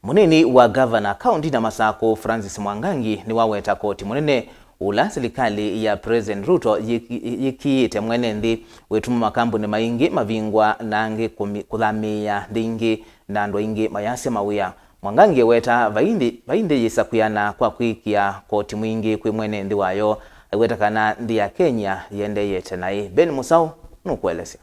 Munini wa ngavana kauntini ya Masaku Francis Mwangangi niwaweta Koti munene ula silikali ya President Ruto yikiiyite mwenenthi wituma makambuni maingi, mavingwa na angi kuthamiia ingi na andu aingi mayasya mawia. Mwangangi eweta vaindi yisa kwiana kwa kwikia Koti Mwingi kwi mwenenthi wayo aiweta kana nthi ya Kenya yikiiyite nai. Ben Musau nukuelesya.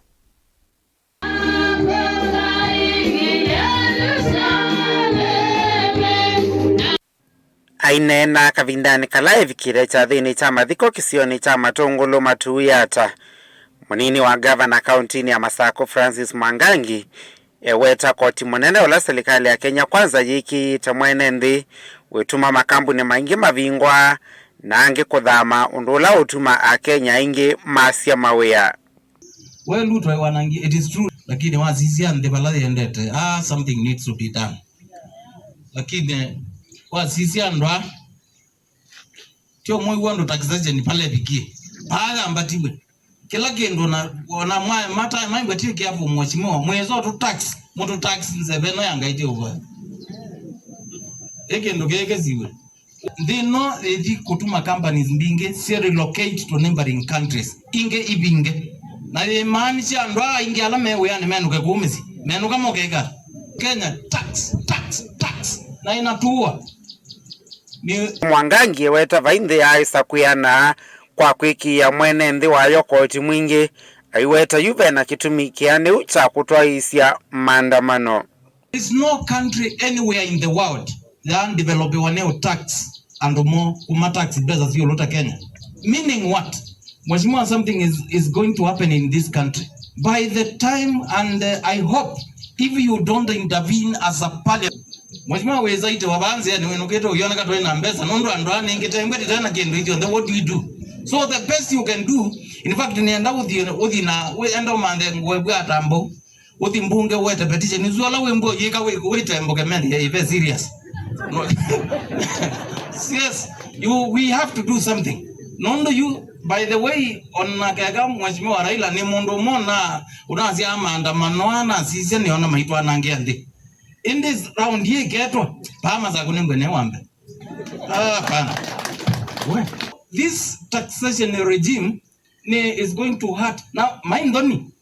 Ainena kavindani kala evikire cha thini cha mathiko kisioni cha matungulu matuiata. Munini wa ngavana kauntini ya Masaku Francis Mwangangi eweta Koti munene ula silikali ya Kenya kwanza yikiiyite mwenenthi wituma makambuni maingi, mavingwa na angi kuthama undula utuma a Kenya ingi mayasya mawia. Well, Ruto wanangi, it is true, lakini wazisia ndebala yendete something needs to be done. Lakini wazisia ndwa tio mwe wando taxation pale biki pala ambatiwe kila kendo na mwa mata maingi tiki hapo mwachimo mwezo to tax moto tax nzebeno yanga ite over ekendo kekeziwe ndino edi kutuma companies mbinge si relocate to neighboring countries inge ibinge na imaanisha ndwa inge ala mewe yani menuke kumisi menuka mokeka Kenya tax na inatua. Mwangangi eweta vaindi ya yisa kwiana kwa kwikia mwenenthi wayo Koti Mwingi aiweta yuve na kitumi kiani ucha kutwaisya maandamano. There is no country anywhere in the world that develop waneo tax and more kuma tax beza sio lota Kenya. Meaning what? Mheshimiwa, something is going to happen in this country. By the time and I hope if you don't intervene as a parliament, Mheshimiwa weza ite wabanze yani wenuketo uyona katwe na mbesa nondo andwani ingetengwe tena kendo hicho, then what do you do? So the best you can do, in fact nienda uthi na we enda mande ngwe atambo uthi mbunge wete petition izuala wembo yeka we tembo kemendi ya ive serious. No. Yes, we have to do something. Nondo you, by the way, on kaka Mheshimiwa Raila ni mundu mona unazia maandamano ana sisi ni ona maitwa nangia ndi. In this round ye getwa pama za kunengwe ne wambe pana. This taxation regime is going to hurt. Now mind on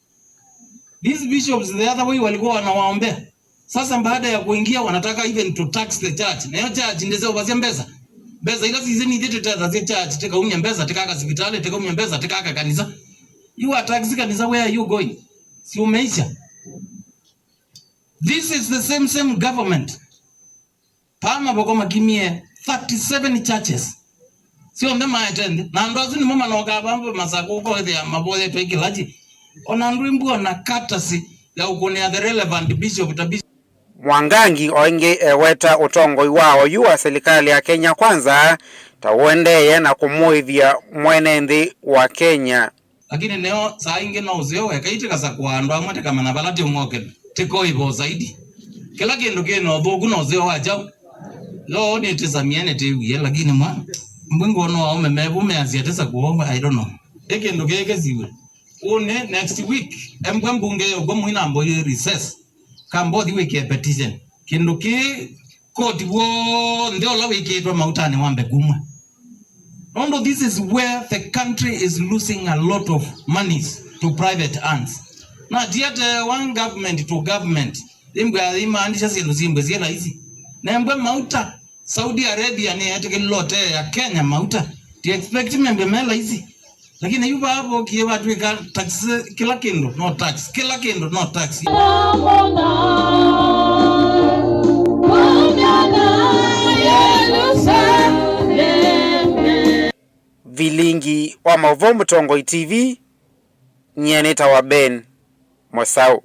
these bishops the other way walikuwa wanawaombea, sasa baada ya kuingia wanataka even to tax the church. Na hiyo church ndeze obazia mbeza ila sisi ni dete za church teka umya mbeza teka hospitali teka umya mbeza teka kanisa. You are taxing kanisa, where are you going? Si umeisha. This is the same government. Pama bokoma kimie 37 churches. Sio ndema attend. Na ndozi ni mama na wakabambo Masaku kwa ya mabole tweki laji. Ona ndwimbu na katasi ya ukunia the relevant bishop tabishi. Mwangangi oingi eweta utongo iwao yuwa silikali ya Kenya kwanza tawendeye na kumuithia mwenenthi wa Kenya. Lakini neo saa ingi na uzeo wekaiti kasa kuandwa mwete kama na balati ungoke tiko ibo zaidi. Kila kendo keno thogu na uzeo wajao lo ni tizamiene tewiye, lakini mbingu ono waume mebu meazia tesa kuomba I don't know. Kendo keke ziwe une next week mbwa mbunge yogo mwina ambo recess kambo di wiki petition kendo ke koti wo ndio la wiki to mautani wambe kumwa. Although this is where the country is losing a lot of monies to private hands. Na diate one government to government. Imbwa imaandisha sinu zimbwe zela hizi. Na mbwa mauta Saudi Arabia ni atike lote ya Kenya mauta. Ti expect mbwa mela hizi. Lakini yuba hapo kiwa tuika tax kila kendo no tax. Kila kendo no tax. Vilingi wa Mavomu Tongo TV nyeneta wa Ben Musau.